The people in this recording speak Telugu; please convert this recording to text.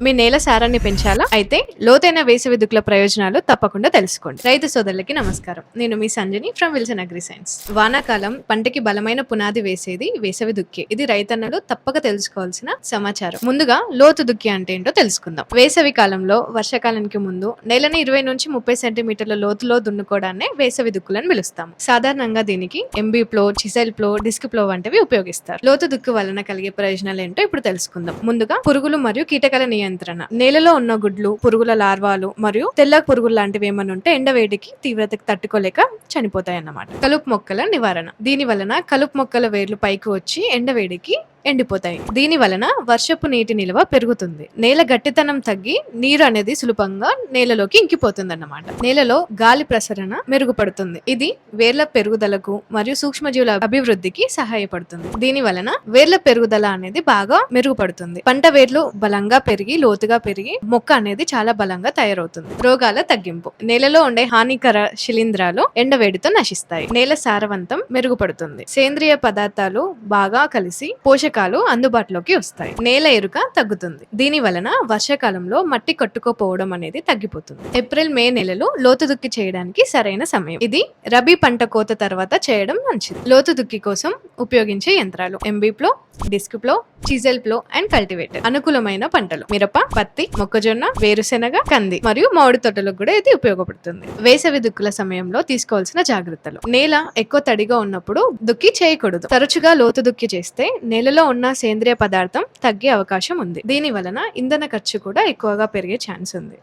మీ నేల సారాన్ని పెంచాలా? అయితే లోతైన వేసవి దుక్కుల ప్రయోజనాలు తప్పకుండా తెలుసుకోండి. రైతు సోదరులకి నమస్కారం. నేను మీ Sanjani from Wilson agri science. వానాకాలం పంటకి బలమైన పునాది వేసేది వేసవి దుక్కి. ఇది రైతన్నలు తప్పక తెలుసుకోవాల్సిన సమాచారం. ముందుగా లోతు దుక్కి అంటే ఏంటో తెలుసుకుందాం. వేసవి కాలంలో వర్షాకాలానికి ముందు నేలని 20 నుంచి 30 సెంటీమీటర్ల లోతులో దున్నుకోవడాన్ని వేసవి దుక్కులను పిలుస్తాము. సాధారణంగా దీనికి ఎంబీ ప్లో, చిసెల్ ప్లో, డిస్క్ ప్లో వంటివి ఉపయోగిస్తారు. లోతు దుక్కు వలన కలిగే ప్రయోజనాలు ఏంటో ఇప్పుడు తెలుసుకుందాం. ముందుగా పురుగులు మరియు కీటకాల నియంత్రణ. నేలలో ఉన్న గుడ్లు, పురుగుల లార్వాలు మరియు తెల్ల పురుగులు లాంటివి ఏమైనా ఉంటే ఎండవేడికి తీవ్రతకు తట్టుకోలేక చనిపోతాయి అన్నమాట. కలుపు మొక్కల నివారణ. దీని వలన కలుపు మొక్కల వేర్లు పైకి వచ్చి ఎండవేడికి ఎండిపోతాయి. దీని వలన వర్షపు నీటి నిల్వ పెరుగుతుంది. నేల గట్టితనం తగ్గి నీరు అనేది సులభంగా నేలలోకి ఇంకిపోతుంది అన్నమాట. నేలలో గాలి ప్రసరణ మెరుగుపడుతుంది. ఇది వేర్ల పెరుగుదలకు మరియు సూక్ష్మజీవుల అభివృద్ధికి సహాయపడుతుంది. దీని వలన వేర్ల పెరుగుదల అనేది బాగా మెరుగుపడుతుంది. పంట వేర్లు బలంగా పెరిగి లోతుగా పెరిగి మొక్క అనేది చాలా బలంగా తయారవుతుంది. రోగాల తగ్గింపు. నేలలో ఉండే హానికర శిలీంధ్రాలు ఎండవేడితో నశిస్తాయి. నేల సారవంతం మెరుగుపడుతుంది. సేంద్రియ పదార్థాలు బాగా కలిసి పోషకాలు అందుబాటులోకి వస్తాయి. నేల ఎరుక తగ్గుతుంది. దీని వలన వర్షాకాలంలో మట్టి కట్టుకోపోవడం అనేది తగ్గిపోతుంది. ఏప్రిల్ మే నెలలు లోతు దుక్కి చేయడానికి సరైన సమయం. ఇది రబీ పంట కోత తర్వాత చేయడం మంచిది. లోతు దుక్కి కోసం ఉపయోగించే యంత్రాలు MB ప్లో, disc ప్లో, chisel ప్లో and cultivator. అనుకూలమైన పంటలు మిరప, పత్తి, మొక్కజొన్న, వేరుశెనగ, కంది మరియు మామిడి తోటలకు కూడా ఇది ఉపయోగపడుతుంది. వేసవి దుక్కుల సమయంలో తీసుకోవాల్సిన జాగ్రత్తలు. నేల ఎక్కువ తడిగా ఉన్నప్పుడు దుక్కి చేయకూడదు. తరచుగా లోతు దుక్కి చేస్తే నేలలో ఉన్న సేంద్రియ పదార్థం తగ్గే అవకాశం ఉంది. దీని వలన ఇంధన ఖర్చు కూడా ఎక్కువగా పెరిగే ఛాన్స్ ఉంది.